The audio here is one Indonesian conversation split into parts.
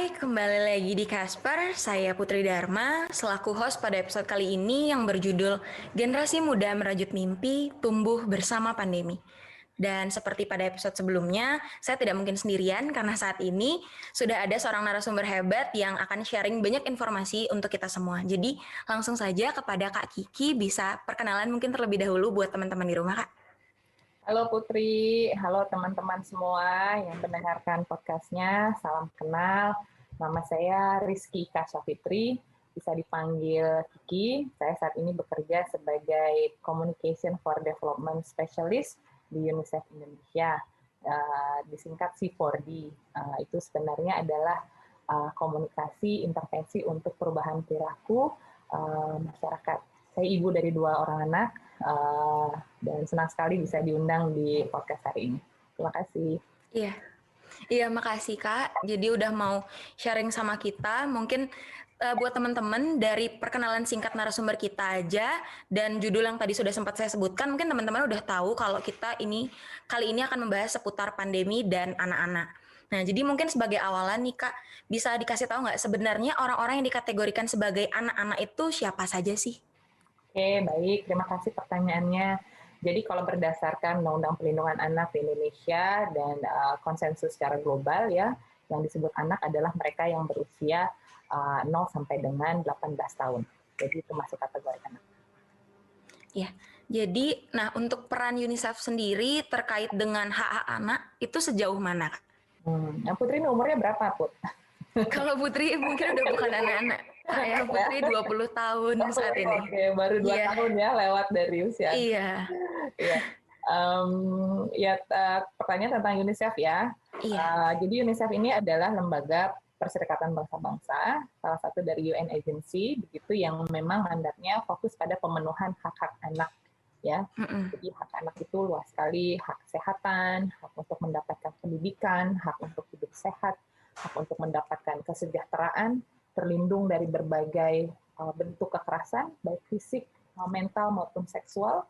Hai, kembali lagi di Kasper. Saya Putri Dharma, selaku host pada episode kali ini yang berjudul Generasi Muda Merajut Mimpi, Tumbuh Bersama Pandemi. Dan seperti pada episode sebelumnya, saya tidak mungkin sendirian karena saat ini sudah ada seorang narasumber hebat yang akan sharing banyak informasi untuk kita semua. Jadi langsung saja kepada Kak Kiki, bisa perkenalan mungkin terlebih dahulu buat teman-teman di rumah, Kak. Halo Putri, halo teman-teman semua yang mendengarkan podcastnya. Salam kenal, nama saya Rizky Ika Syafitri, bisa dipanggil Kiki. Saya saat ini bekerja sebagai Communication for Development Specialist di UNICEF Indonesia, disingkat C4D. Itu sebenarnya adalah komunikasi intervensi untuk perubahan perilaku masyarakat. Saya ibu dari 2 orang anak, dan senang sekali bisa diundang di podcast hari ini. Terima kasih. Iya, makasih Kak. Jadi udah mau sharing sama kita. Mungkin buat teman-teman dari perkenalan singkat narasumber kita aja dan judul yang tadi sudah sempat saya sebutkan, mungkin teman-teman udah tahu kalau kita kali ini akan membahas seputar pandemi dan anak-anak. Nah, jadi mungkin sebagai awalan nih Kak, bisa dikasih tahu nggak sebenarnya orang-orang yang dikategorikan sebagai anak-anak itu siapa saja sih? Oke, baik. Terima kasih pertanyaannya. Jadi kalau berdasarkan Undang-Undang Perlindungan Anak di Indonesia dan konsensus secara global ya, yang disebut anak adalah mereka yang berusia 0 sampai dengan 18 tahun. Jadi itu masuk kategori anak. Ya, jadi nah untuk peran UNICEF sendiri terkait dengan hak-hak anak itu sejauh mana Kak? Yang Putri ini umurnya berapa, Put? Kalau Putri mungkin udah bukan anak-anak. Kak ya, Putri 20 tahun saat ini. Oke, baru 2 Iya. tahun ya lewat dari usia. Iya. Iya. Pertanyaan tentang UNICEF ya. Iya. Jadi UNICEF ini adalah lembaga Perserikatan Bangsa-Bangsa, salah satu dari UN agency, begitu yang memang mandatnya fokus pada pemenuhan hak-hak anak. Ya, jadi hak anak itu luas sekali, hak kesehatan, hak untuk mendapatkan pendidikan, hak untuk hidup sehat, hak untuk mendapatkan kesejahteraan, terlindung dari berbagai bentuk kekerasan, baik fisik, mental maupun seksual,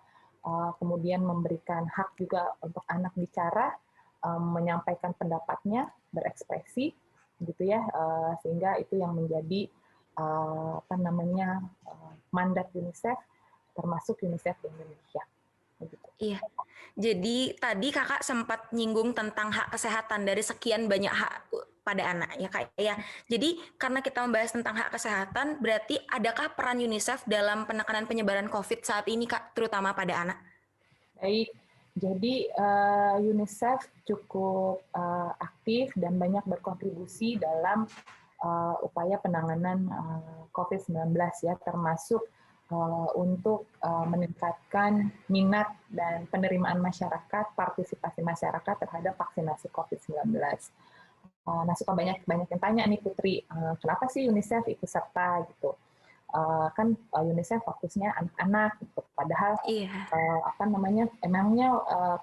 kemudian memberikan hak juga untuk anak bicara, menyampaikan pendapatnya, berekspresi, gitu ya, sehingga itu yang menjadi mandat UNICEF, termasuk UNICEF di Indonesia. Begitu. Iya. Jadi tadi Kakak sempat nyinggung tentang hak kesehatan dari sekian banyak hak pada anak ya Kak ya. Jadi karena kita membahas tentang hak kesehatan, berarti adakah peran UNICEF dalam penekanan penyebaran COVID saat ini Kak, terutama pada anak? Baik, jadi UNICEF cukup aktif dan banyak berkontribusi dalam upaya penanganan COVID-19 ya, termasuk untuk meningkatkan minat dan penerimaan masyarakat, partisipasi masyarakat terhadap vaksinasi COVID-19. Nah, suka banyak yang tanya nih Putri, kenapa sih UNICEF ikut serta gitu? Kan UNICEF fokusnya anak-anak, gitu. Padahal emangnya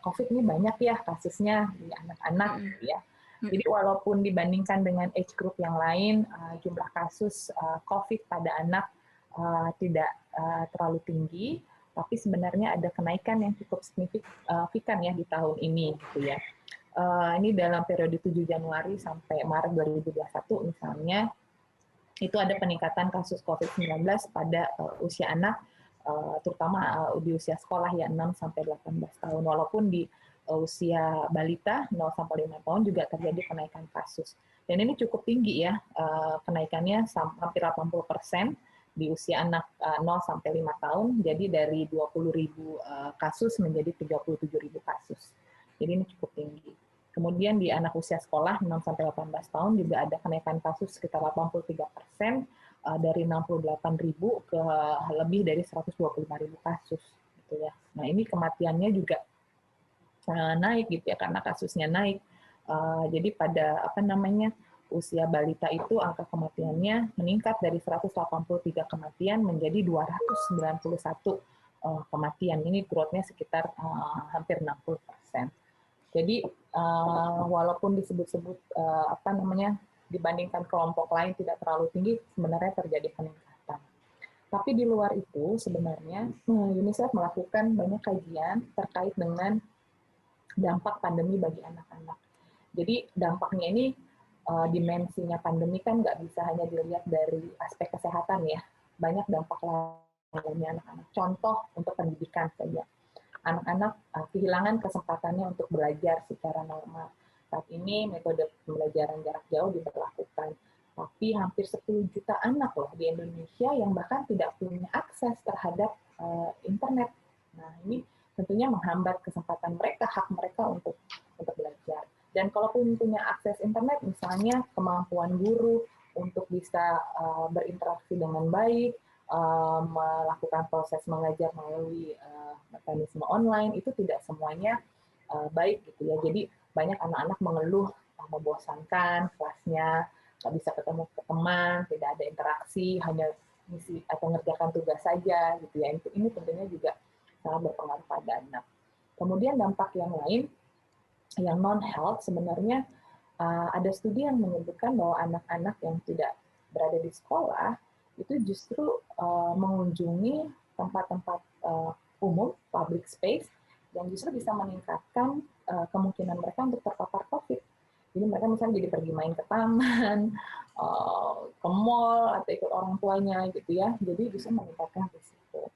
COVID ini banyak ya kasusnya di anak-anak, gitu ya. Jadi walaupun dibandingkan dengan age group yang lain, jumlah kasus COVID pada anak tidak terlalu tinggi, tapi sebenarnya ada kenaikan yang cukup signifikan ya di tahun ini, gitu ya. Ini dalam periode 7 Januari sampai Maret 2021 misalnya, itu ada peningkatan kasus COVID-19 pada usia anak, terutama di usia sekolah ya 6 sampai 18 tahun. Walaupun di usia balita 0 sampai 5 tahun juga terjadi kenaikan kasus. Dan ini cukup tinggi ya, kenaikannya hampir 80% di usia anak 0 sampai 5 tahun. Jadi dari 20.000 kasus menjadi 37.000 kasus. Jadi ini cukup tinggi. Kemudian di anak usia sekolah 6 sampai 18 tahun juga ada kenaikan kasus sekitar 83%, dari 68.000 ke lebih dari 125.000 kasus gitu ya. Nah, ini kematiannya juga naik gitu ya karena kasusnya naik. Jadi pada usia balita itu angka kematiannya meningkat dari 183 kematian menjadi 291 kematian. Ini growth-nya sekitar hampir 60%. Jadi walaupun disebut-sebut dibandingkan kelompok lain tidak terlalu tinggi, sebenarnya terjadi peningkatan. Tapi di luar itu sebenarnya UNICEF melakukan banyak kajian terkait dengan dampak pandemi bagi anak-anak. Jadi dampaknya ini dimensinya pandemi kan nggak bisa hanya dilihat dari aspek kesehatan ya. Banyak dampak lainnya anak-anak. Contoh untuk pendidikan saja. Anak-anak kehilangan kesempatannya untuk belajar secara normal. Saat ini metode pembelajaran jarak jauh diberlakukan. Tapi hampir 10 juta anak loh di Indonesia yang bahkan tidak punya akses terhadap internet. Nah, ini tentunya menghambat kesempatan mereka, hak mereka untuk belajar. Dan kalaupun punya akses internet, misalnya kemampuan guru untuk bisa berinteraksi dengan baik, melakukan proses mengajar melalui mekanisme online, itu tidak semuanya baik gitu ya. Jadi banyak anak-anak mengeluh membosankan kelasnya, nggak bisa ketemu teman, tidak ada interaksi, hanya misi atau ngerjakan tugas saja gitu ya. Ini tentunya juga sangat berpengaruh pada anak. Kemudian dampak yang lain, yang non-health sebenarnya ada studi yang menyebutkan bahwa anak-anak yang tidak berada di sekolah itu justru mengunjungi tempat-tempat umum, public space, yang justru bisa meningkatkan kemungkinan mereka untuk terpapar COVID. Jadi mereka misalnya jadi pergi main ke taman, ke mall, atau ikut orang tuanya gitu ya. Jadi bisa meningkatkan risiko.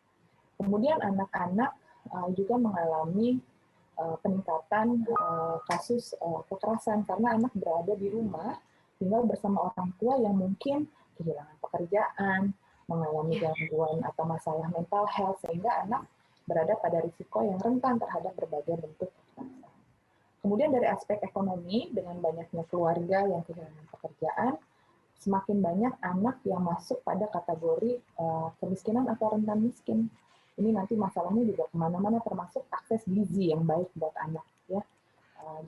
Kemudian anak-anak juga mengalami peningkatan kasus kekerasan karena anak berada di rumah tinggal bersama orang tua yang mungkin kehilangan pekerjaan, mengalami gangguan atau masalah mental health, sehingga anak berada pada risiko yang rentan terhadap berbagai bentuk kekerasan. Kemudian dari aspek ekonomi, dengan banyaknya keluarga yang kehilangan pekerjaan, semakin banyak anak yang masuk pada kategori kemiskinan atau rentan miskin. Ini nanti masalahnya juga kemana-mana, termasuk akses gizi yang baik buat anak. Ya.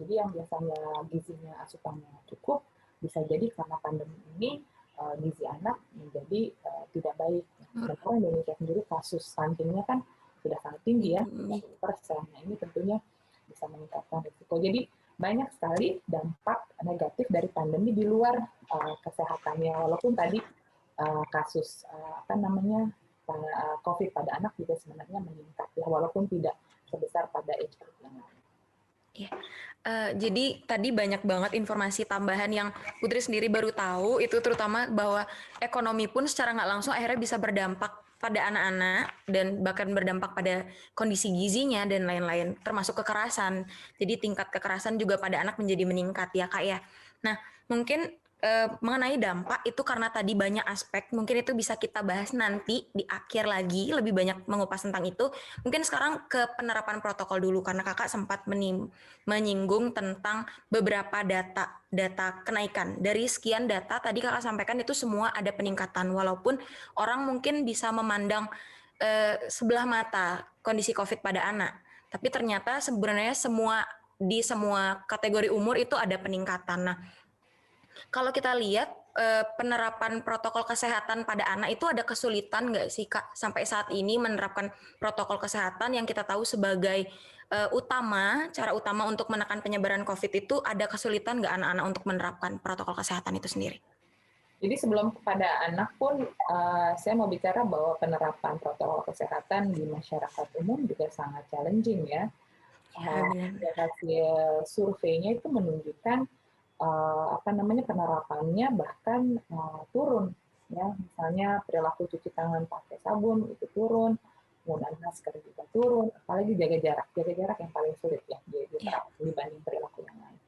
Jadi yang biasanya gizinya asupannya cukup, bisa jadi karena pandemi ini gizi anak menjadi tidak baik. Sementara Indonesia sendiri kasus stuntingnya kan sudah sangat tinggi ya, 30%. Nah ini tentunya bisa meningkatkan risiko. Jadi banyak sekali dampak negatif dari pandemi di luar kesehatannya. Walaupun tadi kasus COVID pada anak juga sebenarnya meningkat ya, walaupun tidak sebesar pada age group yang lain. Ya. Jadi tadi banyak banget informasi tambahan yang Putri sendiri baru tahu, itu terutama bahwa ekonomi pun secara nggak langsung akhirnya bisa berdampak pada anak-anak dan bahkan berdampak pada kondisi gizinya dan lain-lain, termasuk kekerasan. Jadi tingkat kekerasan juga pada anak menjadi meningkat ya Kak ya. Nah mungkin mengenai dampak itu karena tadi banyak aspek, mungkin itu bisa kita bahas nanti di akhir lagi, lebih banyak mengupas tentang itu. Mungkin sekarang ke penerapan protokol dulu, karena kakak sempat menyinggung tentang beberapa data kenaikan. Dari sekian data tadi kakak sampaikan itu semua ada peningkatan, walaupun orang mungkin bisa memandang sebelah mata kondisi COVID pada anak, tapi ternyata sebenarnya di semua kategori umur itu ada peningkatan. Nah, kalau kita lihat penerapan protokol kesehatan pada anak itu ada kesulitan nggak sih Kak sampai saat ini menerapkan protokol kesehatan yang kita tahu sebagai cara utama untuk menekan penyebaran COVID itu, ada kesulitan nggak anak-anak untuk menerapkan protokol kesehatan itu sendiri? Jadi sebelum kepada anak pun, saya mau bicara bahwa penerapan protokol kesehatan di masyarakat umum juga sangat challenging ya. Hasil surveinya itu menunjukkan penerapannya bahkan turun ya, misalnya perilaku cuci tangan pakai sabun itu turun, penggunaan masker juga turun, apalagi jaga jarak yang paling sulit ya diterapkan dibanding perilaku yang lain.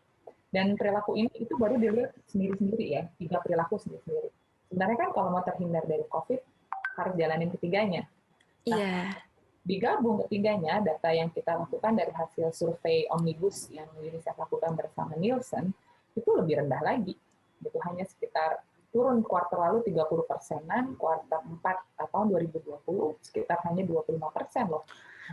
Dan perilaku ini itu baru dilihat sendiri-sendiri ya, 3 perilaku sendiri-sendiri. Sebenarnya kan kalau mau terhindar dari COVID harus jalanin ketiganya. Nah, digabung ketiganya, data yang kita lakukan dari hasil survei omnibus yang UNICEF lakukan bersama Nielsen, itu lebih rendah lagi. Itu hanya sekitar turun kuartal lalu 30%-an, kuartal 4 tahun 2020 sekitar hanya 25% loh.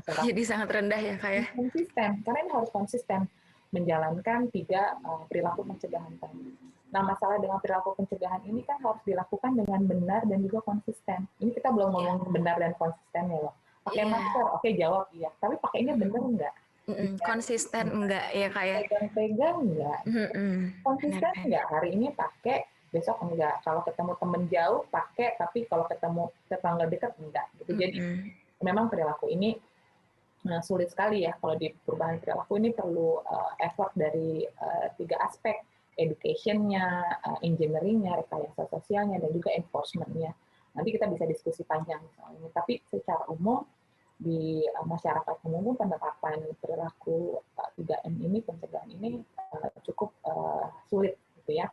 Jadi sangat rendah ya Kak ya? Konsisten, karena ini harus konsisten menjalankan 3 perilaku pencegahan tadi. Nah, masalah dengan perilaku pencegahan ini kan harus dilakukan dengan benar dan juga konsisten. Ini kita belum ngomong benar dan konsisten ya loh. Pakai masker, oke jawab iya. Tapi pakainya benar enggak? Konsisten enggak ya Kak ya? Pegang-pegang enggak? Konsisten enggak? Hari ini pakai, besok enggak. Kalau ketemu temen jauh pakai, tapi kalau ketemu tetangga dekat enggak. Gitu. Jadi memang perilaku ini sulit sekali ya. Kalau di perubahan perilaku ini perlu effort dari 3 aspek. education-nya, engineering-nya, rekayasa sosialnya, dan juga enforcement-nya. Nanti kita bisa diskusi panjang soalnya. Tapi secara umum di masyarakat umum penerapan perilaku 3M ini, pencegahan ini cukup sulit gitu ya.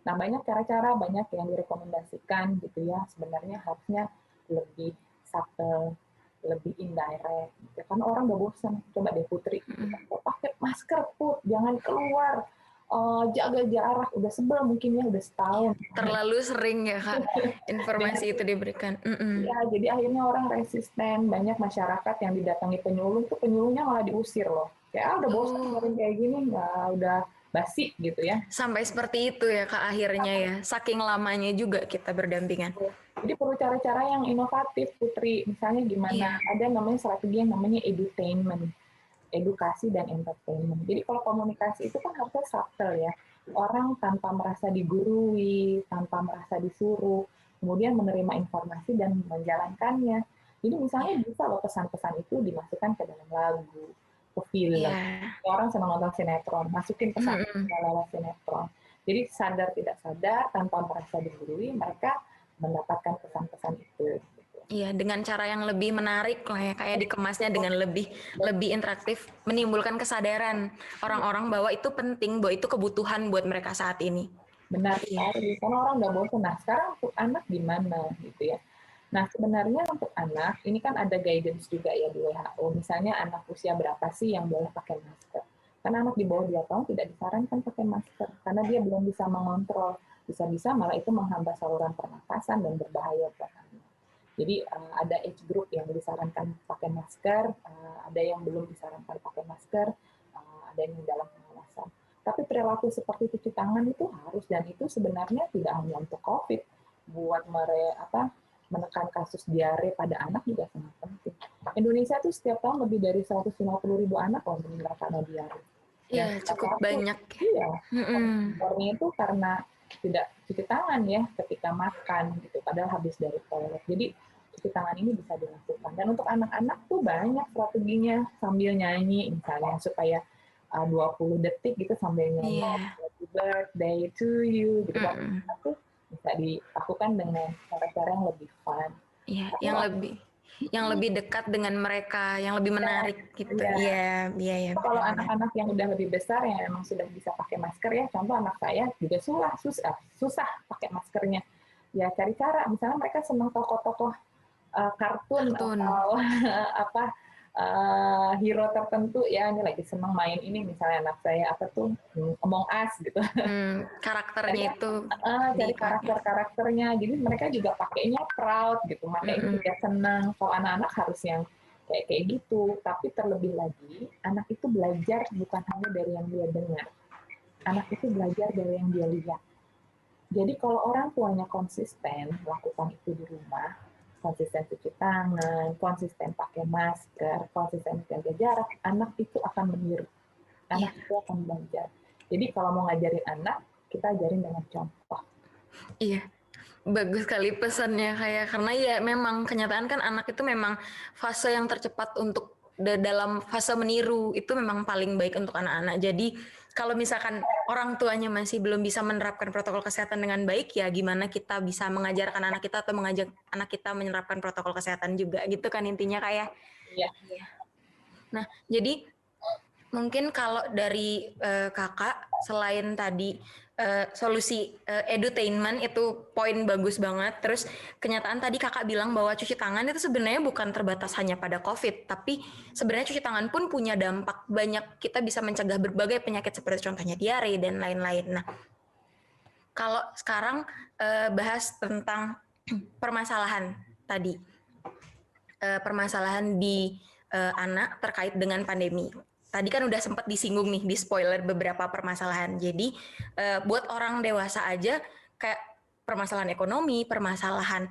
Nah, banyak cara-cara, banyak yang direkomendasikan gitu ya. Sebenarnya harusnya lebih subtle, lebih indirect. Gitu. Karena orang udah bosan. Coba deh Putri, pakai masker Put, jangan keluar, jaga jarak. Udah sebel mungkin ya, udah setahun. Terlalu sering ya Kak informasi itu diberikan. Ya, jadi akhirnya orang resisten. Banyak masyarakat yang didatangi penyuluh, tuh penyuluhnya malah diusir loh. Kayak udah bosan dengerin kayak gini, udah basi gitu ya. Sampai seperti itu ya Kak akhirnya ya. Saking lamanya juga kita berdampingan. Jadi perlu cara-cara yang inovatif, Putri. Misalnya gimana, ada namanya strategi yang namanya edutainment, edukasi dan entertainment. Jadi kalau komunikasi itu kan harusnya subtle ya. Orang tanpa merasa digurui, tanpa merasa disuruh, kemudian menerima informasi dan menjalankannya. Jadi misalnya bisa loh pesan-pesan itu dimasukkan ke dalam lagu, ke film. Orang senang nonton sinetron, masukin pesan lewat sinetron. Jadi sadar tidak sadar, tanpa merasa digurui, mereka mendapatkan pesan-pesan itu. Iya, dengan cara yang lebih menarik lah ya, kayak dikemasnya dengan lebih interaktif, menimbulkan kesadaran orang-orang bahwa itu penting, bahwa itu kebutuhan buat mereka saat ini. Benar sekali, karena orang udah bosan. Nah, sekarang untuk anak gimana gitu ya. Nah, sebenarnya untuk anak, ini kan ada guidance juga ya di WHO. Misalnya anak usia berapa sih yang boleh pakai masker. Karena anak di bawah 2 tahun tidak disarankan pakai masker, karena dia belum bisa mengontrol. Bisa-bisa malah itu menghambat saluran pernapasan dan berbahaya buat anak. Jadi ada age group yang disarankan pakai masker, ada yang belum disarankan pakai masker, ada yang dalam pengawasan. Tapi perilaku seperti cuci tangan itu harus, dan itu sebenarnya tidak hanya untuk COVID, buat menekan kasus diare pada anak juga sangat penting. Indonesia tuh setiap tahun lebih dari 150.000 anak loh meninggal karena diare. Iya, cukup banyak. Iya, faktornya itu karena tidak cuci tangan ya ketika makan gitu, padahal habis dari toilet. Jadi cuci tangan ini bisa dilakukan. Dan untuk anak-anak tuh banyak strateginya, sambil nyanyi misalnya supaya 20 detik gitu sambil nyanyi happy birthday to you gitu. Itu bisa dilakukan dengan cara-cara yang lebih fun. Iya, yang lebih dekat dengan mereka, yang lebih menarik gitu. Iya. Kalau anak-anak yang udah lebih besar yang memang sudah bisa pakai masker ya, contoh anak saya juga susah pakai maskernya. Ya cari cara, misalnya mereka senang tokoh-tokoh kartun atau hero tertentu ya, ini lagi senang main ini misalnya anak saya Among Us gitu. Karakternya itu cari karakternya, jadi mereka juga pakainya proud gitu, makanya juga senang. Kalau anak-anak harus yang kayak gitu, tapi terlebih lagi anak itu belajar bukan hanya dari yang dia dengar, anak itu belajar dari yang dia lihat. Jadi kalau orang tuanya konsisten melakukan itu di rumah, konsisten cuci tangan, konsisten pakai masker, konsisten jaga jarak, anak itu akan meniru, anak itu akan belajar. Jadi kalau mau ngajarin anak, kita ajarin dengan contoh. Iya, bagus sekali pesannya kayak, karena ya memang kenyataan kan anak itu memang fase yang tercepat untuk dalam fase meniru, itu memang paling baik untuk anak-anak. Jadi kalau misalkan orang tuanya masih belum bisa menerapkan protokol kesehatan dengan baik, ya gimana kita bisa mengajarkan anak kita atau mengajak anak kita menerapkan protokol kesehatan juga, gitu kan intinya kayak. Iya. Nah, jadi mungkin kalau dari kakak, selain tadi solusi edutainment itu poin bagus banget. Terus kenyataan tadi kakak bilang bahwa cuci tangan itu sebenarnya bukan terbatas hanya pada COVID, tapi sebenarnya cuci tangan pun punya dampak banyak. Kita bisa mencegah berbagai penyakit seperti contohnya diare dan lain-lain. Nah, kalau sekarang bahas tentang permasalahan tadi, permasalahan di anak terkait dengan pandemi. Tadi kan udah sempat disinggung nih, di spoiler beberapa permasalahan. Jadi buat orang dewasa aja kayak permasalahan ekonomi, permasalahan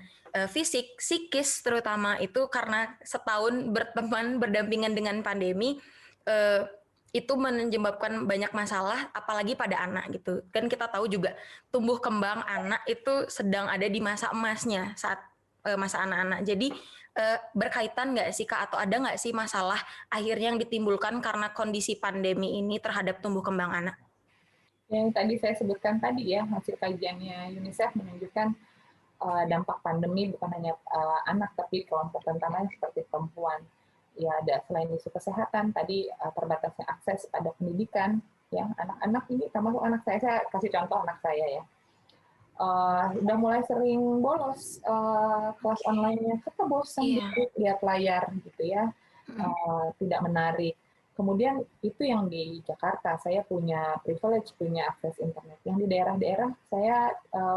fisik, psikis terutama itu karena setahun berteman berdampingan dengan pandemi, itu menyebabkan banyak masalah, apalagi pada anak gitu. Kan kita tahu juga tumbuh kembang anak itu sedang ada di masa emasnya saat masa anak-anak. Jadi berkaitan nggak sih Kak, atau ada nggak sih masalah akhirnya yang ditimbulkan karena kondisi pandemi ini terhadap tumbuh kembang anak? yang tadi saya sebutkan tadi ya, hasil kajiannya UNICEF menunjukkan dampak pandemi bukan hanya anak, tapi kelompok rentan lain seperti perempuan. Ya, ada selain isu kesehatan, tadi terbatasnya akses pada pendidikan, ya anak-anak ini, termasuk anak saya kasih contoh anak saya ya, udah mulai sering bolos kelas online-nya, kita bosan gitu lihat layar gitu ya, tidak menarik. Kemudian itu yang di Jakarta, saya punya privilege, punya akses internet. Yang di daerah-daerah, saya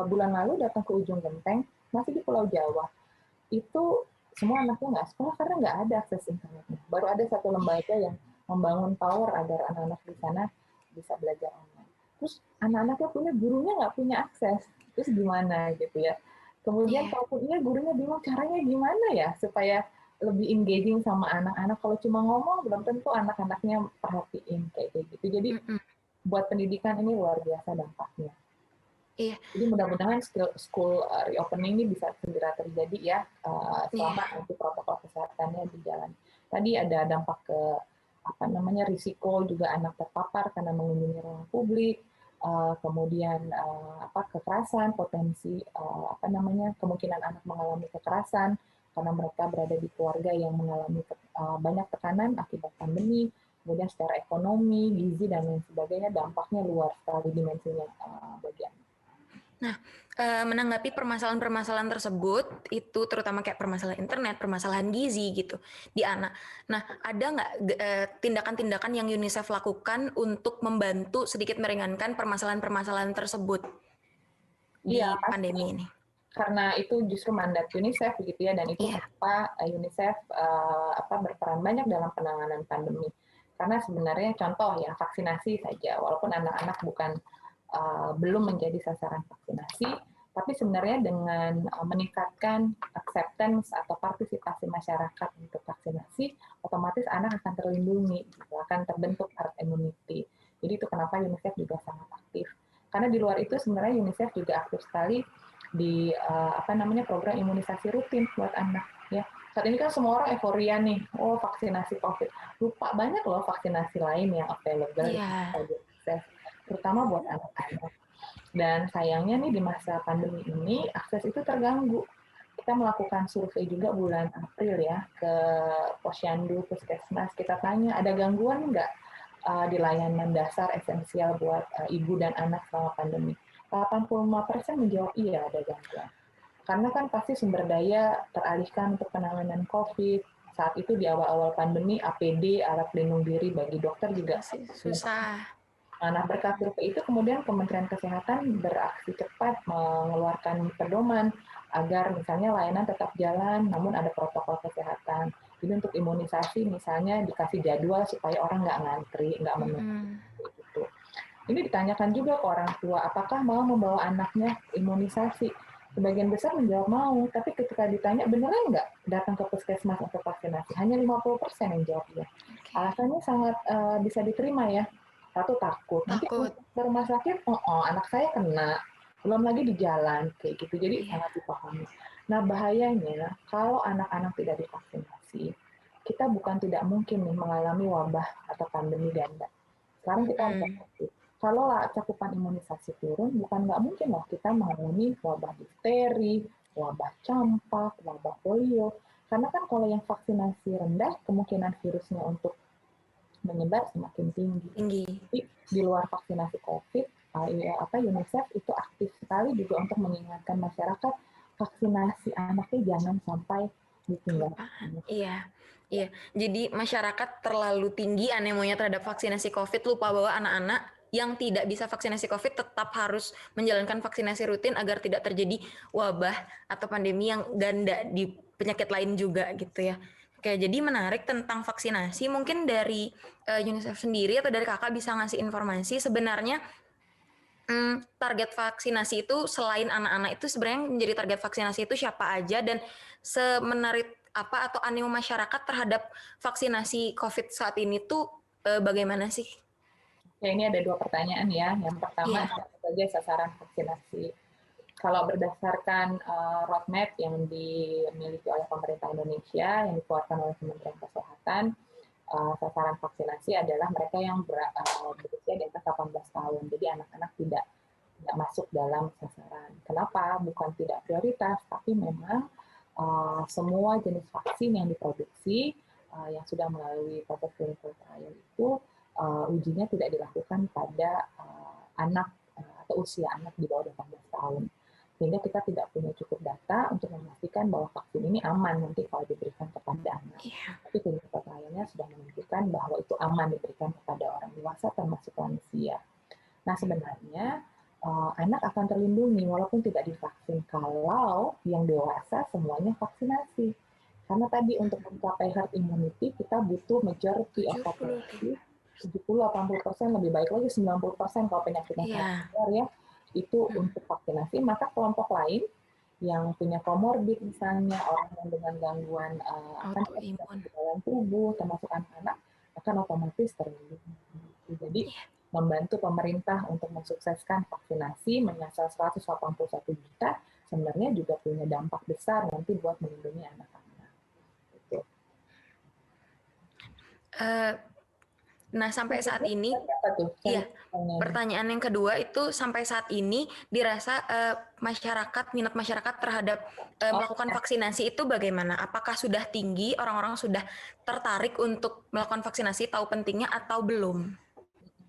bulan lalu datang ke Ujung Genteng, masih di Pulau Jawa. Itu semua anaknya nggak sekolah karena nggak ada akses internetnya. Baru ada satu lembaga yang membangun tower agar anak-anak di sana bisa belajar online. Terus anak-anaknya punya, gurunya nggak punya akses. Terus gimana gitu ya. Kemudian kalau punya gurunya bingung caranya gimana ya supaya lebih engaging sama anak-anak. Kalau cuma ngomong belum tentu anak-anaknya perhatiin kayak gitu. Jadi buat pendidikan ini luar biasa dampaknya. Iya. Jadi mudah-mudahan school reopening ini bisa segera terjadi ya selama nanti protokol kesehatannya di jalan. Tadi ada dampak ke risiko juga anak terpapar karena mengunjungi ruang publik, kemudian kekerasan, potensi kemungkinan anak mengalami kekerasan karena mereka berada di keluarga yang mengalami banyak tekanan akibat pandemi, kemudian secara ekonomi, gizi dan lain sebagainya, dampaknya luar sekali dimensinya bagi anak. Nah, menanggapi permasalahan-permasalahan tersebut, itu terutama kayak permasalahan internet, permasalahan gizi gitu di anak. Nah, ada nggak tindakan-tindakan yang UNICEF lakukan untuk membantu sedikit meringankan permasalahan-permasalahan tersebut di pandemi ini? Karena itu justru mandat UNICEF begitu ya, dan itu kenapa UNICEF berperan banyak dalam penanganan pandemi. Karena sebenarnya contoh ya vaksinasi saja, walaupun anak-anak belum menjadi sasaran vaksinasi, tapi sebenarnya dengan meningkatkan acceptance atau partisipasi masyarakat untuk vaksinasi, otomatis anak akan terlindungi, akan terbentuk herd immunity. Jadi itu kenapa UNICEF juga sangat aktif. Karena di luar itu sebenarnya UNICEF juga aktif sekali di program imunisasi rutin buat anak ya. Saat ini kan semua orang euforia nih, vaksinasi COVID. Lupa banyak loh vaksinasi lain yang available di UNICEF, terutama buat anak-anak. Dan sayangnya nih di masa pandemi ini akses itu terganggu. Kita melakukan survei juga bulan April ya ke Posyandu, Puskesmas. Kita tanya ada gangguan nggak di layanan dasar esensial buat ibu dan anak selama pandemi. 85% menjawab iya ada gangguan. Karena kan pasti sumber daya teralihkan untuk penanganan COVID. Saat itu di awal-awal pandemi, APD, alat pelindung diri bagi dokter juga susah. Nah, berkat survei itu kemudian Kementerian Kesehatan beraksi cepat mengeluarkan pedoman agar misalnya layanan tetap jalan, namun ada protokol kesehatan. Jadi untuk imunisasi misalnya dikasih jadwal supaya orang nggak ngantri, nggak menunggu. Gitu. Ini ditanyakan juga ke orang tua, apakah mau membawa anaknya imunisasi? Sebagian besar menjawab mau, tapi ketika ditanya beneran nggak datang ke puskesmas untuk vaksinasi? Hanya 50% yang jawab ya. Alasannya sangat bisa diterima ya. Satu takut. Nanti ke rumah sakit, anak saya kena, belum lagi di jalan kayak gitu. Jadi sangat dipahami. Nah bahayanya kalau anak-anak tidak divaksinasi, kita bukan tidak mungkin nih mengalami wabah atau pandemi ganda. Sekarang kita lihat kalau cakupan imunisasi turun, bukan nggak mungkin loh kita mengalami wabah difteri, wabah campak, wabah polio. Karena kan kalau yang vaksinasi rendah, kemungkinan virusnya untuk menyebar semakin tinggi. Jadi, di luar vaksinasi COVID, UNICEF itu aktif sekali juga untuk mengingatkan masyarakat vaksinasi anaknya jangan sampai ditinggalkan. Iya. Jadi masyarakat terlalu tinggi anemonya terhadap vaksinasi COVID, lupa bahwa anak-anak yang tidak bisa vaksinasi COVID tetap harus menjalankan vaksinasi rutin agar tidak terjadi wabah atau pandemi yang ganda di penyakit lain juga gitu ya. Oke, jadi menarik tentang vaksinasi. Mungkin dari UNICEF sendiri atau dari kakak bisa ngasih informasi sebenarnya target vaksinasi itu selain anak-anak itu sebenarnya menjadi target vaksinasi itu siapa aja dan semenarik apa atau animo masyarakat terhadap vaksinasi COVID saat ini tuh bagaimana sih? Ya, ini ada dua pertanyaan ya. Yang pertama, siapa saja sasaran vaksinasi? Kalau berdasarkan roadmap yang dimiliki oleh pemerintah Indonesia, yang dikeluarkan oleh Kementerian Kesehatan, sasaran vaksinasi adalah mereka yang berusia di atas 18 tahun. Jadi anak-anak tidak masuk dalam sasaran. Kenapa? Bukan tidak prioritas, tapi memang semua jenis vaksin yang diproduksi yang sudah melalui proses clinical trial itu ujinya tidak dilakukan pada anak atau usia anak di bawah 18 tahun. Sehingga kita tidak punya cukup data untuk memastikan bahwa vaksin ini aman nanti kalau diberikan kepada anak. Tapi clinical trial-nya sudah menunjukkan bahwa itu aman diberikan kepada orang dewasa termasuk lansia. Nah, sebenarnya anak akan terlindungi walaupun tidak divaksin kalau yang dewasa semuanya vaksinasi. Karena tadi untuk mencapai herd immunity kita butuh majority of population 70-80%, lebih baik lagi 90% kalau penyakitnya sangat ya, itu untuk vaksinasi. Maka kelompok lain yang punya komorbid misalnya, orang yang dengan gangguan di dalam tubuh, termasuk anak-anak, akan otomatis terlindungi. Jadi membantu pemerintah untuk mensukseskan vaksinasi menyasar 181 juta sebenarnya juga punya dampak besar nanti buat melindungi anak-anak. Gitu. Nah, sampai saat ini, pertanyaan yang kedua itu sampai saat ini dirasa minat masyarakat terhadap melakukan vaksinasi itu bagaimana? Apakah sudah tinggi, orang-orang sudah tertarik untuk melakukan vaksinasi, tahu pentingnya atau belum?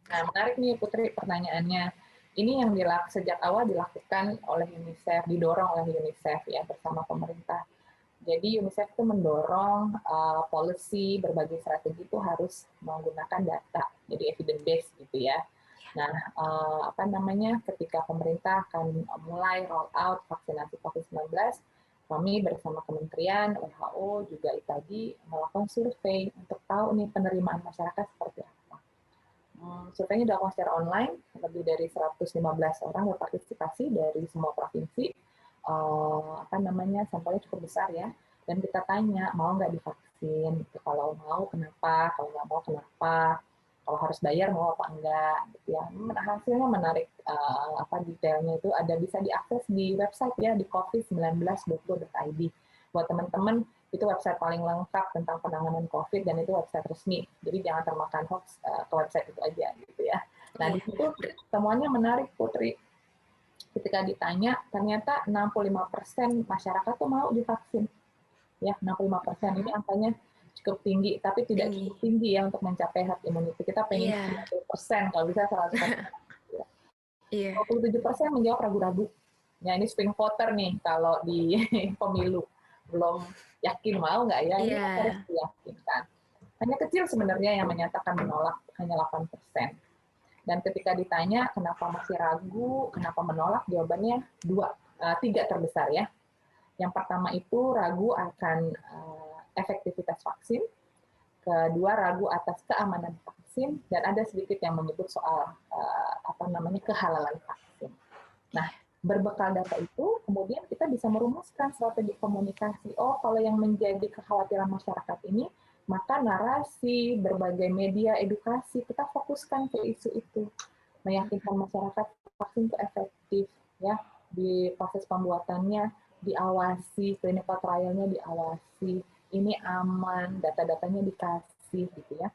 Nah, menarik nih Putri pertanyaannya. Ini yang sejak awal dilakukan oleh UNICEF, didorong oleh UNICEF ya bersama pemerintah. Jadi UNICEF itu mendorong policy berbagai strategi itu harus menggunakan data, jadi evidence based gitu ya. Nah, ketika pemerintah akan mulai roll out vaksinasi COVID-19, kami bersama Kementerian, WHO juga tadi melakukan survei untuk tahu nih penerimaan masyarakat seperti apa. Surveinya dilakukan secara online, lebih dari 115 orang berpartisipasi dari semua provinsi. Sampelnya cukup besar ya. Dan kita tanya, mau nggak divaksin? Kalau mau, kenapa? Kalau nggak mau, kenapa? Kalau harus bayar, mau apa enggak? Gitu ya. Hasilnya menarik. Detailnya itu bisa diakses di website ya, di covid19.go.id. Buat teman-teman, itu website paling lengkap tentang penanganan COVID dan itu website resmi. Jadi jangan termakan hoax ke website itu aja gitu ya. Nah, di situ semuanya menarik Putri. Ketika ditanya, ternyata 65% masyarakat tuh mau divaksin. Ya, 65%. Ini angkanya cukup tinggi, tapi tidak cukup tinggi ya untuk mencapai herd immunity. Kita pengen 90% kalau bisa 100%. 27% menjawab ragu-ragu. Ya, ini swing voter nih kalau di pemilu. Belum yakin mau nggak ya, ini harus diyakinkan. Hanya kecil sebenarnya yang menyatakan menolak, hanya 8%. Dan ketika ditanya kenapa masih ragu, kenapa menolak, jawabannya 3 terbesar ya. Yang pertama itu ragu akan efektivitas vaksin, kedua ragu atas keamanan vaksin, dan ada sedikit yang menyebut soal kehalalan vaksin. Nah, berbekal data itu, kemudian kita bisa merumuskan strategi komunikasi. Oh, kalau yang menjadi kekhawatiran masyarakat ini, maka narasi, berbagai media, edukasi, kita fokuskan ke isu itu. Meyakinkan masyarakat vaksin itu efektif, ya, di proses pembuatannya diawasi, clinical trial-nya diawasi, ini aman, data-datanya dikasih, gitu ya.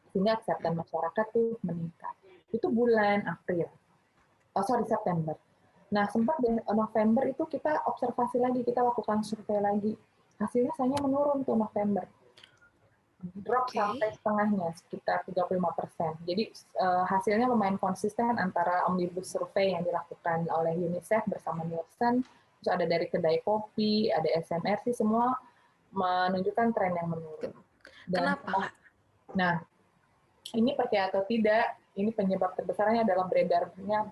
Sehingga acceptance masyarakat tuh meningkat. Itu bulan April. September. Nah, sempat di November itu kita observasi lagi, kita lakukan survei lagi. Hasilnya hanya menurun tuh November. Drop sampai setengahnya, sekitar 35%. Jadi hasilnya lumayan konsisten antara omnibus survei yang dilakukan oleh UNICEF bersama Nielsen, terus ada dari kedai kopi, ada SMRC, semua menunjukkan tren yang menurun. Dan, kenapa? Nah, ini percaya atau tidak, ini penyebab terbesarnya adalah beredarnya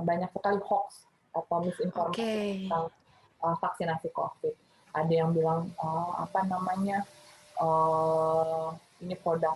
banyak sekali hoax atau misinformasi tentang vaksinasi COVID. Ada yang bilang ini produk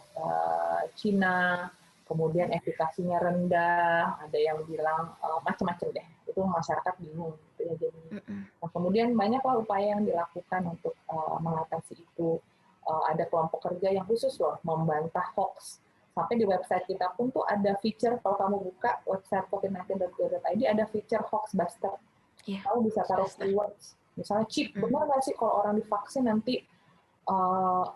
Cina, kemudian efikasinya rendah. Ada yang bilang macam-macam deh. Itu masyarakat bingung gitu ya jadinya. Nah, kemudian banyaklah upaya yang dilakukan untuk mengatasi itu. Ada kelompok kerja yang khusus loh membantah hoax. Sampai di website kita pun tuh ada feature, kalau kamu buka website covid19.go.id ada feature hoax buster. Kamu bisa taruh keywords, misalnya chip, benar nggak sih kalau orang divaksin nanti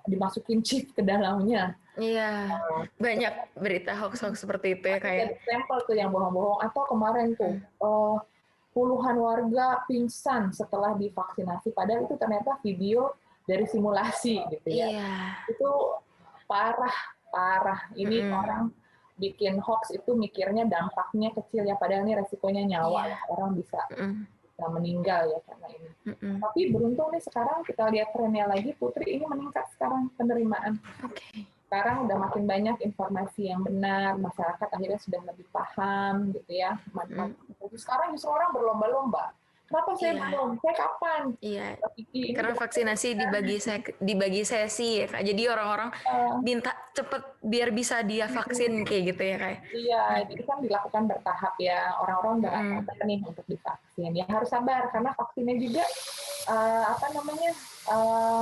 dimasukin chip ke dalamnya. Iya, banyak berita hoax-hoax seperti itu ya kayak. Jadi sampel tuh yang bohong-bohong. Atau kemarin tuh puluhan warga pingsan setelah divaksinasi, padahal itu ternyata video dari simulasi gitu ya. Iya. Itu parah. Ini orang bikin hoax itu mikirnya dampaknya kecil ya, padahal ini resikonya nyawa ya. Orang bisa meninggal ya karena ini. Tapi beruntung nih sekarang kita lihat trennya lagi, Putri, ini meningkat sekarang penerimaan. Sekarang udah makin banyak informasi yang benar, masyarakat akhirnya sudah lebih paham gitu ya. Sekarang justru orang berlomba-lomba. Kenapa saya belum? Saya kapan? Iya. Karena vaksinasi dibagi sesi ya Kak. Jadi orang-orang minta cepet biar bisa dia vaksin kayak gitu ya Kak. Iya, jadi kan dilakukan bertahap ya. Orang-orang udah sabar nih untuk divaksin. Ya harus sabar karena vaksinnya juga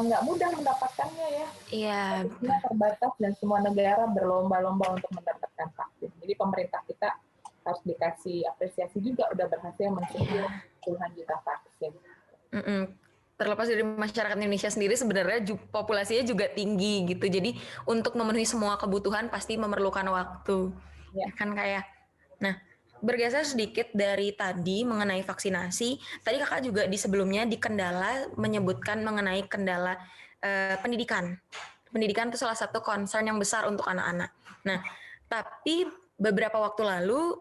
nggak mudah mendapatkannya ya. Iya. Vaksinnya terbatas dan semua negara berlomba-lomba untuk mendapatkan vaksin. Jadi pemerintah kita harus dikasih apresiasi juga udah berhasil mensupply puluhan juta vaksin. Terlepas dari masyarakat Indonesia sendiri sebenarnya populasinya juga tinggi gitu. Jadi untuk memenuhi semua kebutuhan pasti memerlukan waktu. Ya kan kayak. Nah, bergeser sedikit dari tadi mengenai vaksinasi. Tadi Kakak juga di sebelumnya di kendala menyebutkan mengenai kendala pendidikan. Pendidikan itu salah satu concern yang besar untuk anak-anak. Nah, tapi beberapa waktu lalu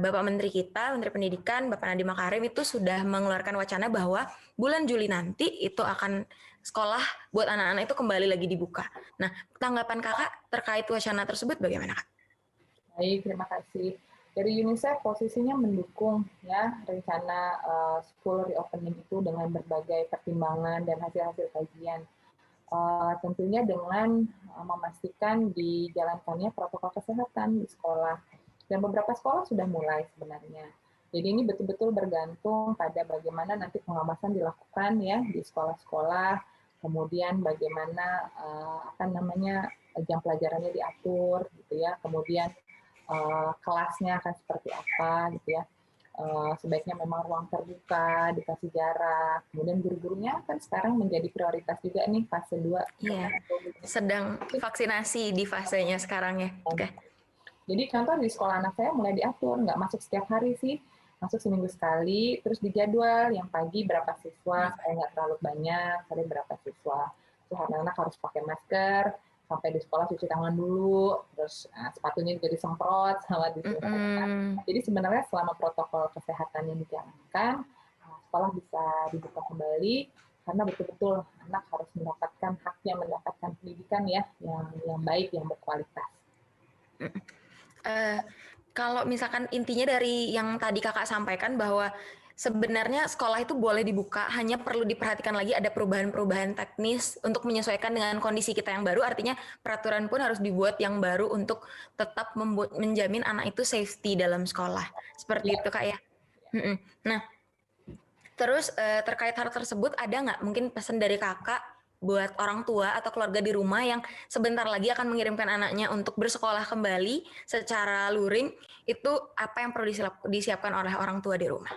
Bapak Menteri kita, Menteri Pendidikan, Bapak Nadiem Makarim itu sudah mengeluarkan wacana bahwa bulan Juli nanti itu akan sekolah buat anak-anak itu kembali lagi dibuka. Nah, tanggapan Kakak terkait wacana tersebut bagaimana Kak? Baik, terima kasih. Dari UNICEF posisinya mendukung ya rencana school reopening itu dengan berbagai pertimbangan dan hasil-hasil kajian. Tentunya dengan memastikan dijalankannya protokol kesehatan di sekolah. Dan beberapa sekolah sudah mulai sebenarnya. Jadi ini betul-betul bergantung pada bagaimana nanti pengawasan dilakukan ya di sekolah-sekolah, kemudian bagaimana jam pelajarannya diatur gitu ya, kemudian kelasnya akan seperti apa gitu ya. Sebaiknya memang ruang terbuka, dikasih jarak. Kemudian guru-gurunya kan sekarang menjadi prioritas juga nih fase 2. Iya, sedang vaksinasi di fasenya sekarang ya. Oke. Jadi contoh di sekolah anak saya mulai diatur, nggak masuk setiap hari sih, masuk seminggu sekali, terus dijadwal yang pagi berapa siswa, supaya nggak terlalu banyak, sore berapa siswa. Terus anak-anak harus pakai masker, sampai di sekolah cuci tangan dulu, terus sepatunya juga disemprot sama disinfektan. Jadi sebenarnya selama protokol kesehatan yang dijalankan, sekolah bisa dibuka kembali karena betul-betul anak harus mendapatkan haknya mendapatkan pendidikan ya yang baik, yang berkualitas. Kalau misalkan intinya dari yang tadi Kakak sampaikan bahwa sebenarnya sekolah itu boleh dibuka, hanya perlu diperhatikan lagi ada perubahan-perubahan teknis untuk menyesuaikan dengan kondisi kita yang baru, artinya peraturan pun harus dibuat yang baru untuk tetap menjamin anak itu safety dalam sekolah. Seperti itu Kak ya. Nah, terus terkait hal tersebut ada nggak mungkin pesan dari Kakak buat orang tua atau keluarga di rumah yang sebentar lagi akan mengirimkan anaknya untuk bersekolah kembali secara luring, itu apa yang perlu disiapkan oleh orang tua di rumah?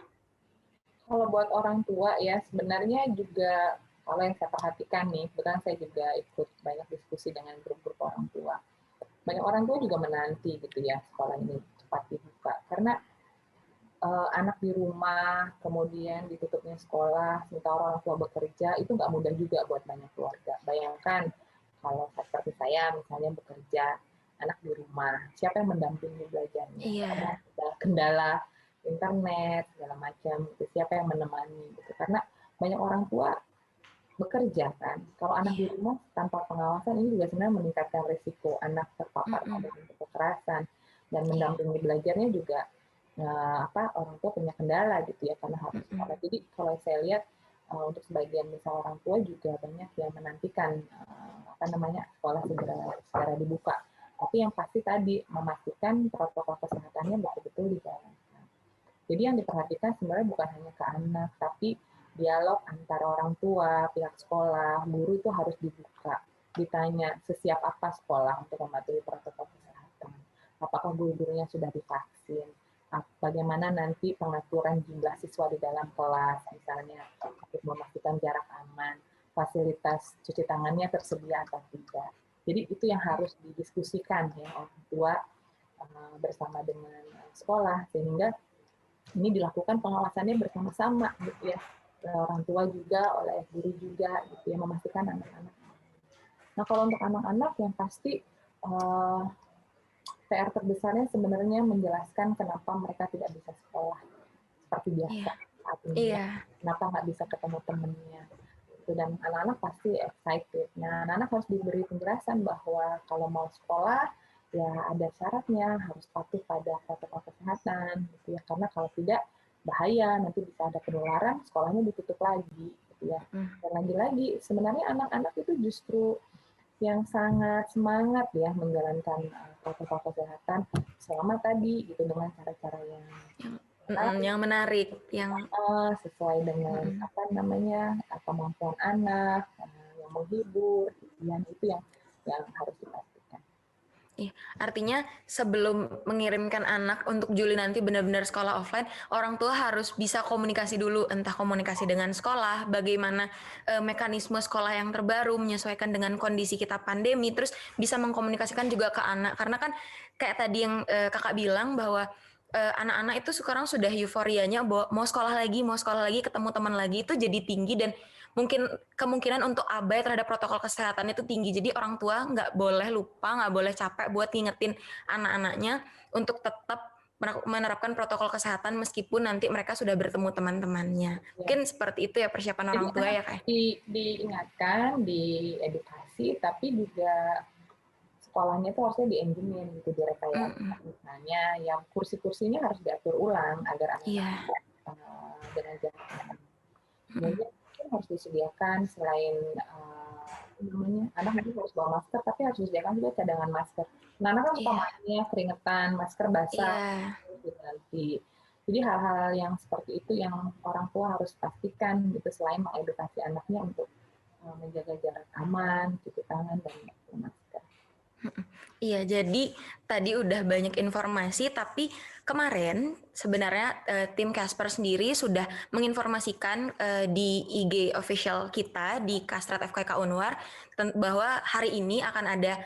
Kalau buat orang tua ya sebenarnya juga kalau yang saya perhatikan nih, kebetulan saya juga ikut banyak diskusi dengan grup-grup orang tua. Banyak orang tua juga menanti gitu ya sekolah ini cepat dibuka karena anak di rumah, kemudian ditutupnya sekolah, sementara orang tua bekerja, itu nggak mudah juga buat banyak keluarga. Bayangkan kalau seperti saya misalnya bekerja, anak di rumah, siapa yang mendampingi belajarnya? Iya. Ada kendala internet, segala macam, siapa yang menemani? Gitu. Karena banyak orang tua bekerja kan. Kalau anak di rumah tanpa pengawasan, ini juga sebenarnya meningkatkan risiko anak terpapar pada kekerasan. Dan mendampingi belajarnya juga orang tua punya kendala gitu ya karena harus sekolah. Jadi kalau saya lihat untuk sebagian misal orang tua juga banyak yang menantikan sekolah segera dibuka. Tapi yang pasti tadi memastikan protokol kesehatannya betul-betul dijalankan. Jadi yang diperhatikan sebenarnya bukan hanya ke anak, tapi dialog antara orang tua, pihak sekolah, guru itu harus dibuka. Ditanya sesiap apa sekolah untuk mematuhi protokol kesehatan. Apakah guru-gurunya sudah divaksin? Bagaimana nanti pengaturan jumlah siswa di dalam kelas, misalnya untuk memastikan jarak aman. fasilitas cuci tangannya tersedia atau tidak. Jadi itu yang harus didiskusikan ya orang tua bersama dengan sekolah, sehingga ini dilakukan pengawasannya bersama-sama gitu ya, orang tua juga, oleh guru juga gitu ya, memastikan anak-anak. Nah kalau untuk anak-anak yang pasti PR terbesarnya sebenarnya menjelaskan kenapa mereka tidak bisa sekolah seperti biasa saat ini. Kenapa nggak bisa ketemu temennya. Dan anak-anak pasti excited. Nah, anak-anak harus diberi penjelasan bahwa kalau mau sekolah, ya ada syaratnya, harus patuh pada protokol kesehatan, gitu ya. Karena kalau tidak, bahaya, nanti bisa ada penularan, sekolahnya ditutup lagi, gitu ya. Dan lagi-lagi, sebenarnya anak-anak itu justru yang sangat semangat ya menjalankan protokol kesehatan selama tadi gitu dengan cara-cara yang menarik, yang sesuai dengan apa namanya kemampuan anak, yang menghibur, yang itu yang harus dipastikan. Artinya sebelum mengirimkan anak untuk Juli nanti benar-benar sekolah offline, orang tua harus bisa komunikasi dulu, entah komunikasi dengan sekolah, bagaimana mekanisme sekolah yang terbaru menyesuaikan dengan kondisi kita pandemi, terus bisa mengkomunikasikan juga ke anak. Karena kan kayak tadi yang kakak bilang bahwa anak-anak itu sekarang sudah euforianya mau sekolah lagi, ketemu teman lagi itu jadi tinggi, dan mungkin kemungkinan untuk abai terhadap protokol kesehatan itu tinggi. Jadi orang tua nggak boleh lupa, nggak boleh capek buat ngingetin anak-anaknya untuk tetap menerapkan protokol kesehatan meskipun nanti mereka sudah bertemu teman-temannya. Mungkin seperti itu ya persiapan orang tua ya Kak. Diingatkan, diedukasi, tapi juga sekolahnya itu harusnya diengineer gitu, direkayasa. Misalnya yang kursi-kursinya harus diatur ulang agar anak-anak dengan jarak aman. Kemudian harus disediakan selain anak mungkin harus bawa masker, tapi harus disediakan juga cadangan masker. Nah, anak kan suka mainnya keringetan, masker basah, nanti. Jadi hal-hal yang seperti itu yang orang tua harus pastikan gitu, selain mengedukasi anaknya untuk menjaga jarak aman, cuci tangan, dan masker. Iya, jadi tadi udah banyak informasi, tapi kemarin sebenarnya tim Casper sendiri sudah menginformasikan di IG official kita di Kastrat FKK Unwar bahwa hari ini akan ada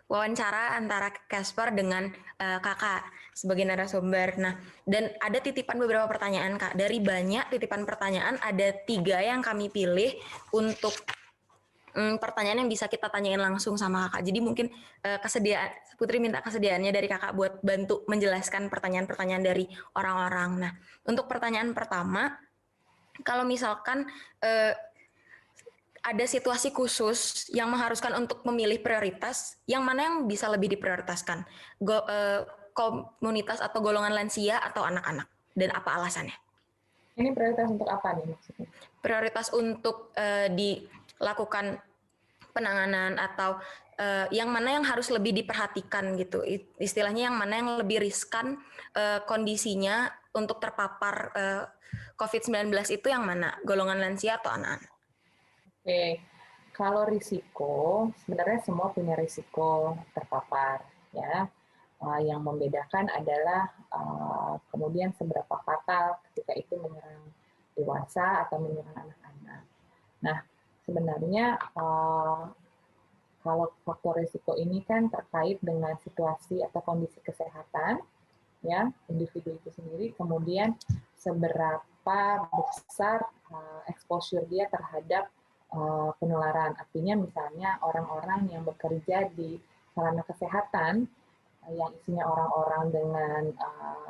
wawancara antara Casper dengan kakak sebagai narasumber. Nah, dan ada titipan beberapa pertanyaan Kak. Dari banyak titipan pertanyaan, ada 3 yang kami pilih untuk pertanyaan yang bisa kita tanyain langsung sama kakak. Jadi mungkin kesediaan Putri minta kesediaannya dari kakak buat bantu menjelaskan pertanyaan-pertanyaan dari orang-orang. Nah, untuk pertanyaan pertama, kalau misalkan ada situasi khusus yang mengharuskan untuk memilih prioritas, yang mana yang bisa lebih diprioritaskan? Komunitas atau golongan lansia atau anak-anak? Dan apa alasannya? Ini prioritas untuk apa nih maksudnya? Prioritas untuk dilakukan penanganan atau yang mana yang harus lebih diperhatikan gitu, istilahnya yang mana yang lebih riskan kondisinya untuk terpapar COVID-19 itu yang mana, golongan lansia atau anak-anak? Oke, kalau risiko sebenarnya semua punya risiko terpapar ya. Yang membedakan adalah kemudian seberapa fatal ketika itu menyerang dewasa atau menyerang anak-anak. Nah, sebenarnya kalau faktor risiko ini kan terkait dengan situasi atau kondisi kesehatan ya individu itu sendiri, kemudian seberapa besar exposure dia terhadap penularan. Artinya misalnya orang-orang yang bekerja di sarana kesehatan yang isinya orang-orang dengan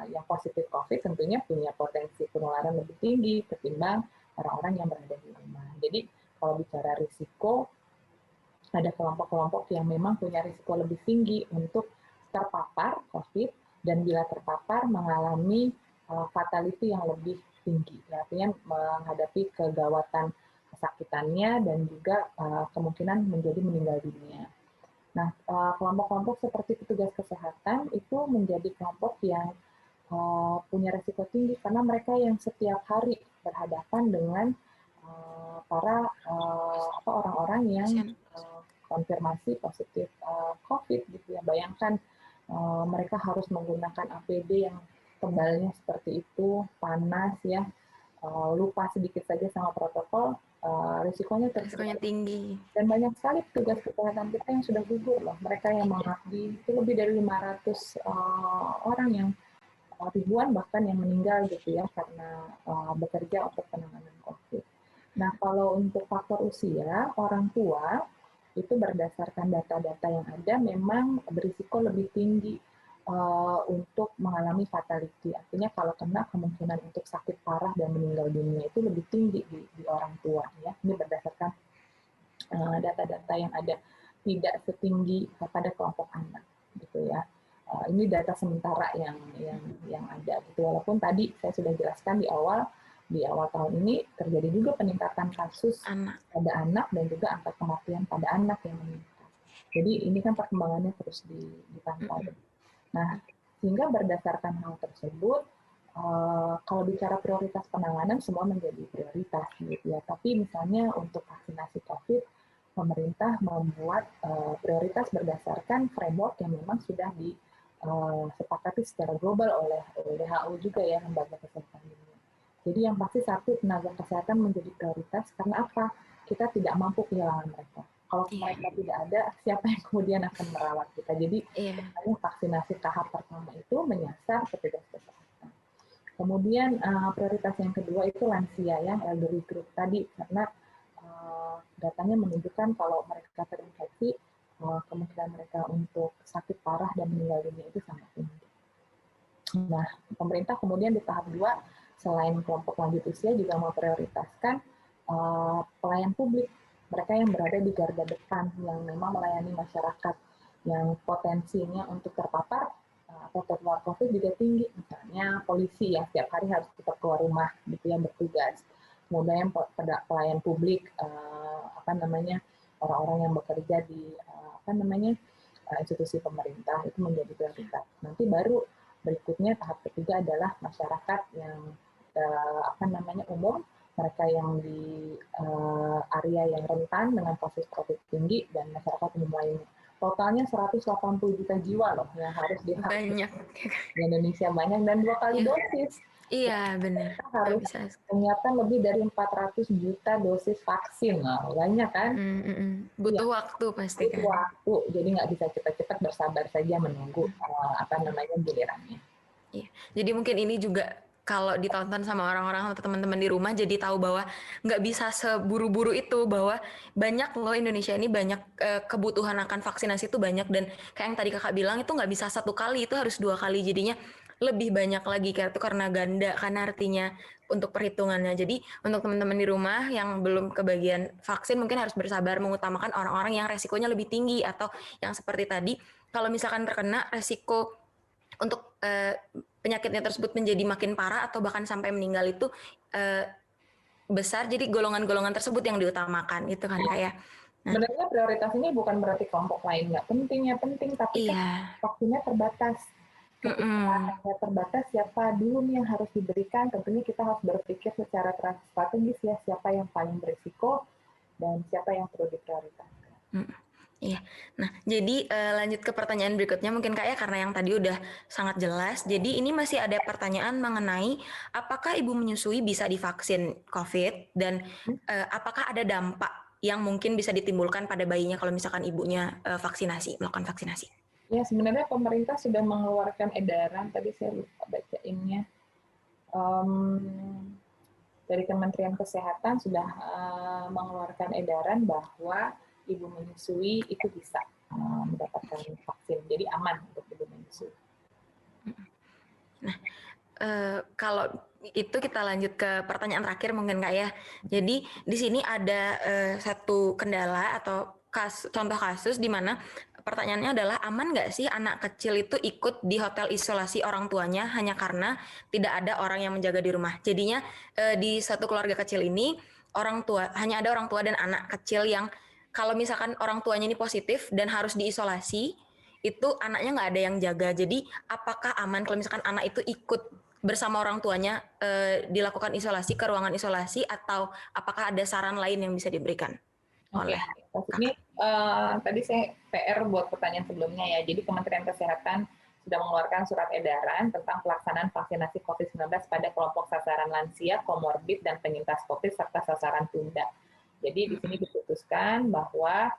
yang positif COVID tentunya punya potensi penularan lebih tinggi ketimbang orang-orang yang berada di rumah. Jadi kalau bicara risiko, ada kelompok-kelompok yang memang punya risiko lebih tinggi untuk terpapar COVID dan bila terpapar mengalami fatality yang lebih tinggi. Artinya menghadapi kegawatan kesakitannya dan juga kemungkinan menjadi meninggal dunia. Nah, kelompok-kelompok seperti petugas kesehatan itu menjadi kelompok yang punya risiko tinggi karena mereka yang setiap hari berhadapan dengan para orang-orang yang konfirmasi positif COVID gitu ya. Bayangkan mereka harus menggunakan APD yang tebalnya seperti itu, panas ya, lupa sedikit saja sama protokol, risikonya Risikonya tertular. tinggi. Dan banyak sekali petugas kesehatan kita yang sudah gugur loh. Mereka yang mengabdi itu lebih dari 500 orang yang ribuan bahkan yang meninggal gitu ya karena bekerja untuk penanganan COVID. Nah, kalau untuk faktor usia, orang tua itu berdasarkan data-data yang ada memang berisiko lebih tinggi untuk mengalami fatality. Artinya kalau kena kemungkinan untuk sakit parah dan meninggal dunia itu lebih tinggi di orang tua ya. Ini berdasarkan data-data yang ada, tidak setinggi pada kelompok anak gitu ya. Ini data sementara yang ada gitu. Walaupun tadi saya sudah jelaskan di awal tahun ini terjadi juga peningkatan kasus pada anak dan juga angka kematian pada anak yang meningkat. Jadi ini kan perkembangannya terus dipantau. Nah, sehingga berdasarkan hal tersebut, kalau bicara prioritas penanganan semua menjadi prioritas gitu ya. Tapi misalnya untuk vaksinasi COVID, pemerintah membuat prioritas berdasarkan framework yang memang sudah disepakati secara global oleh WHO juga ya, Lembaga Kesehatan Dunia. Jadi yang pasti satu, tenaga kesehatan menjadi prioritas karena apa? Kita tidak mampu kehilangan mereka. Kalau mereka tidak ada, siapa yang kemudian akan merawat kita? Jadi vaksinasi tahap pertama itu menyasar petugas kesehatan. Kemudian prioritas yang kedua itu lansia ya, elderly group tadi, karena datanya menunjukkan kalau mereka terinfeksi, kemungkinan mereka untuk sakit parah dan meninggal dunia itu sangat tinggi. Nah, pemerintah kemudian di tahap 2, selain kelompok lanjut usia juga memprioritaskan pelayan publik, mereka yang berada di garda depan, yang memang melayani masyarakat, yang potensinya untuk terpapar atau tertular COVID juga tinggi. Misalnya polisi yang setiap hari harus tetap keluar rumah, gitu ya, bertugas. Kemudian pelayan publik, orang-orang yang bekerja di institusi pemerintah itu menjadi prioritas. Nanti baru berikutnya tahap ketiga adalah masyarakat yang umum, mereka yang di area yang rentan dengan kasus COVID tinggi dan masyarakat umum lainnya. Totalnya 180 juta jiwa loh yang harus divaksin. Di Indonesia banyak dan 2 kali dosis. Iya, benar. Kita harus menyiapkan lebih dari 400 juta dosis vaksin. Nah, banyak kan? Butuh waktu pasti kan. Butuh waktu, jadi nggak bisa cepat-cepat, bersabar saja menunggu gilirannya. Iya. Jadi mungkin ini juga kalau ditonton sama orang-orang atau teman-teman di rumah jadi tahu bahwa nggak bisa seburu-buru itu, bahwa banyak loh Indonesia ini banyak kebutuhan akan vaksinasi itu banyak, dan kayak yang tadi kakak bilang itu nggak bisa 1 kali, itu harus 2 kali, jadinya lebih banyak lagi kayak itu karena ganda kan artinya untuk perhitungannya. Jadi untuk teman-teman di rumah yang belum kebagian vaksin mungkin harus bersabar, mengutamakan orang-orang yang resikonya lebih tinggi atau yang seperti tadi kalau misalkan terkena resiko untuk penyakitnya tersebut menjadi makin parah atau bahkan sampai meninggal itu besar, jadi golongan-golongan tersebut yang diutamakan itu kan kayak. Sebenarnya prioritas ini bukan berarti kelompok lain nggak penting, ya penting, tapi kan vaksinnya terbatas. Ketika terbatas, siapa dulu nih yang harus diberikan? Tentunya kita harus berpikir secara strategis ya, siapa yang paling berisiko dan siapa yang perlu diprioritaskan. Iya. Nah, jadi lanjut ke pertanyaan berikutnya mungkin Kak ya, karena yang tadi udah sangat jelas. Jadi ini masih ada pertanyaan mengenai apakah ibu menyusui bisa divaksin COVID dan apakah ada dampak yang mungkin bisa ditimbulkan pada bayinya kalau misalkan ibunya melakukan vaksinasi. Ya, sebenarnya pemerintah sudah mengeluarkan edaran, tadi saya lupa bacainnya, dari Kementerian Kesehatan sudah mengeluarkan edaran bahwa ibu menyusui itu bisa mendapatkan vaksin, jadi aman untuk ibu menyusui. Nah, kalau itu kita lanjut ke pertanyaan terakhir mungkin Kak ya. Jadi di sini ada satu kendala atau contoh kasus di mana pertanyaannya adalah aman nggak sih anak kecil itu ikut di hotel isolasi orang tuanya hanya karena tidak ada orang yang menjaga di rumah. Jadinya di satu keluarga kecil ini hanya ada orang tua dan anak kecil yang kalau misalkan orang tuanya ini positif dan harus diisolasi, itu anaknya nggak ada yang jaga. Jadi apakah aman kalau misalkan anak itu ikut bersama orang tuanya dilakukan isolasi ke ruangan isolasi, atau apakah ada saran lain yang bisa diberikan? Ini tadi saya PR buat pertanyaan sebelumnya ya. Jadi Kementerian Kesehatan sudah mengeluarkan surat edaran tentang pelaksanaan vaksinasi COVID-19 pada kelompok sasaran lansia, komorbid, dan penyintas COVID serta sasaran tunda. Jadi di sini diputuskan bahwa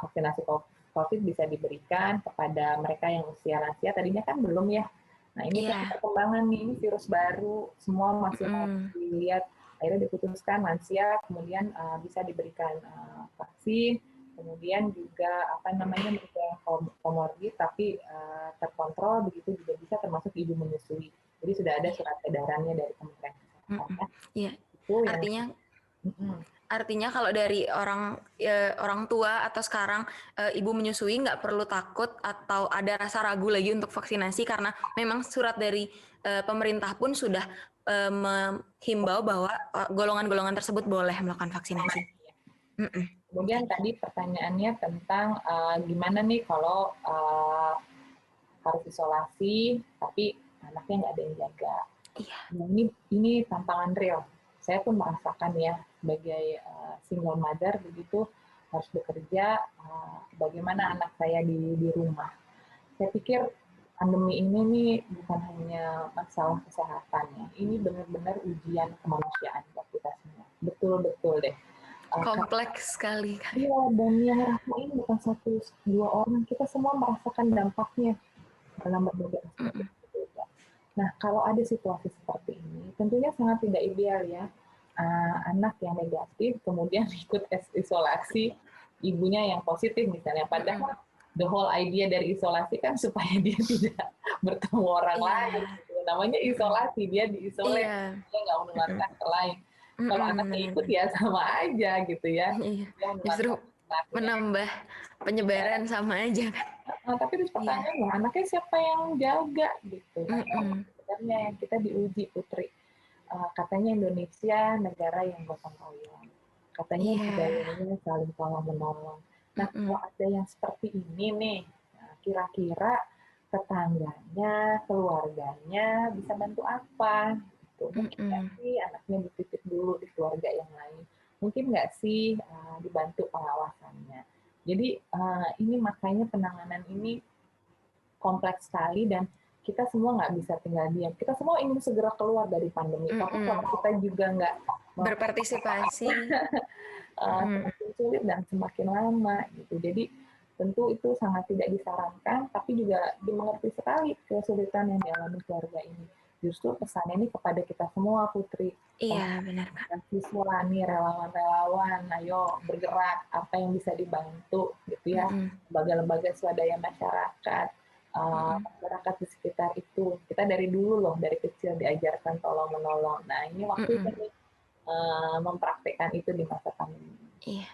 vaksinasi COVID bisa diberikan kepada mereka yang usia lansia. Tadinya kan belum ya. Nah ini kan perkembangan nih, ini virus baru, semua masih mau dilihat. Akhirnya diputuskan lansia kemudian bisa diberikan vaksin, kemudian juga mereka yang komorbid tapi terkontrol begitu juga bisa, termasuk ibu menyusui. Jadi sudah ada surat edarannya dari Kementerian Kesehatan. Iya. Artinya kalau dari orang tua atau sekarang ibu menyusui nggak perlu takut atau ada rasa ragu lagi untuk vaksinasi, karena memang surat dari pemerintah pun sudah menghimbau bahwa golongan-golongan tersebut boleh melakukan vaksinasi. Kemudian tadi pertanyaannya tentang gimana nih kalau harus isolasi tapi anaknya nggak ada yang jaga. Iya. Nah, ini tantangan real. Saya pun merasakan ya sebagai single mother begitu, harus bekerja, bagaimana anak saya di rumah. Saya pikir pandemi ini nih bukan hanya masalah kesehatan ya, ini benar-benar ujian kemanusiaan buat kita semua. Betul-betul deh. Kompleks sekali. Iya, dan yang ngerasain bukan 1-2 orang, kita semua merasakan dampaknya dalam berbagai aspek. Nah, kalau ada situasi seperti ini, tentunya sangat tidak ideal ya, anak yang negatif kemudian ikut isolasi, ibunya yang positif misalnya. Padahal the whole idea dari isolasi kan supaya dia tidak bertemu orang lain. Gitu. Namanya isolasi, dia diisolasi, dia nggak menularkan ke lain. Kalau anaknya ikut ya sama aja gitu ya. Justru menambah penyebaran sama aja kan. Tapi terus pertanyaannya, anaknya siapa yang jaga gitu. Sebenarnya yang kita diuji, Putri. Katanya Indonesia negara yang gotong royong. Katanya budayanya saling tolong menolong. Nah, kalau ada yang seperti ini nih, kira-kira tetangganya, keluarganya bisa bantu apa? Gitu. Mungkin nggak sih anaknya dititip dulu di keluarga yang lain? Mungkin nggak sih dibantu pengawasannya? Jadi ini makanya penanganan ini kompleks sekali dan kita semua nggak bisa tinggal diam. Kita semua ingin segera keluar dari pandemi. Tapi kalau kita juga nggak berpartisipasi, semakin sulit dan semakin lama gitu. Jadi tentu itu sangat tidak disarankan, tapi juga dimengerti sekali kesulitan yang dialami keluarga ini. Justru pesannya ini kepada kita semua, Putri. Iya, benar Kak. Siswa nih, relawan-relawan, ayo bergerak, apa yang bisa dibantu gitu ya. Lembaga-lembaga swadaya masyarakat, masyarakat di sekitar itu. Kita dari dulu loh, dari kecil diajarkan tolong-menolong. Nah, ini waktu ini mempraktikkan itu di masa pandemi. Iya,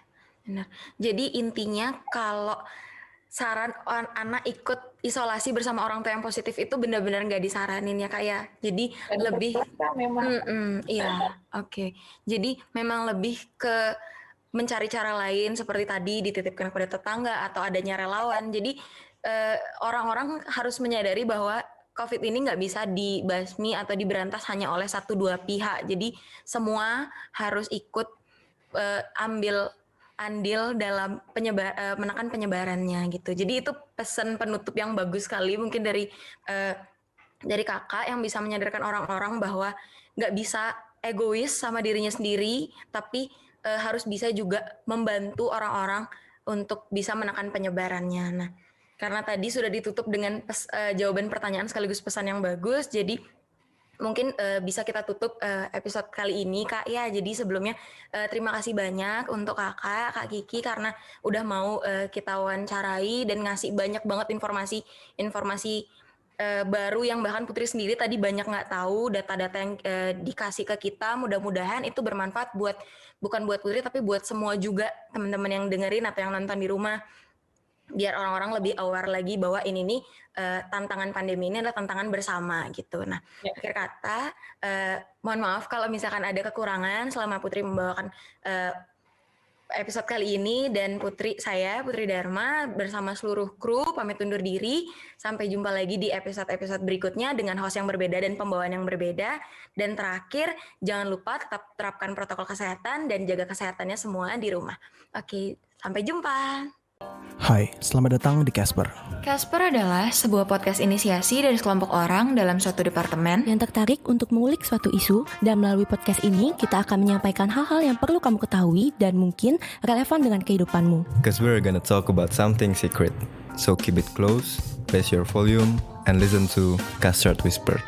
benar. Jadi intinya kalau saran anak ikut isolasi bersama orang tua yang positif itu benar-benar nggak disaranin ya Kak ya. Jadi lebih iya, oke. Jadi memang lebih ke mencari cara lain seperti tadi dititipkan kepada tetangga atau adanya relawan. Jadi orang-orang harus menyadari bahwa COVID ini nggak bisa dibasmi atau diberantas hanya oleh 1-2 pihak. Jadi semua harus ikut ambil andil dalam menekan penyebarannya gitu. Jadi itu pesan penutup yang bagus sekali mungkin dari Kakak yang bisa menyadarkan orang-orang bahwa nggak bisa egois sama dirinya sendiri, tapi harus bisa juga membantu orang-orang untuk bisa menekan penyebarannya. Nah, karena tadi sudah ditutup dengan jawaban pertanyaan sekaligus pesan yang bagus, jadi mungkin bisa kita tutup episode kali ini Kak ya. Jadi sebelumnya terima kasih banyak untuk Kak Kiki karena udah mau kita wawancarai dan ngasih banyak banget informasi baru yang bahkan Putri sendiri tadi banyak nggak tahu, data-data yang dikasih ke kita. Mudah-mudahan itu bermanfaat bukan buat Putri tapi buat semua juga teman-teman yang dengerin atau yang nonton di rumah, biar orang-orang lebih aware lagi bahwa ini nih tantangan pandemi ini adalah tantangan bersama gitu. Nah, akhir kata mohon maaf kalau misalkan ada kekurangan selama Putri membawakan episode kali ini, dan Putri Dharma bersama seluruh kru pamit undur diri. Sampai jumpa lagi di episode-episode berikutnya dengan host yang berbeda dan pembawaan yang berbeda. Dan terakhir, jangan lupa tetap terapkan protokol kesehatan dan jaga kesehatannya semua di rumah. Oke, sampai jumpa. Hai, selamat datang di Casper. Casper adalah sebuah podcast inisiasi dari sekelompok orang dalam suatu departemen yang tertarik untuk mengulik suatu isu, dan melalui podcast ini kita akan menyampaikan hal-hal yang perlu kamu ketahui dan mungkin relevan dengan kehidupanmu. Because we're gonna talk about something secret. So keep it close, raise your volume, and listen to Custard Whisper.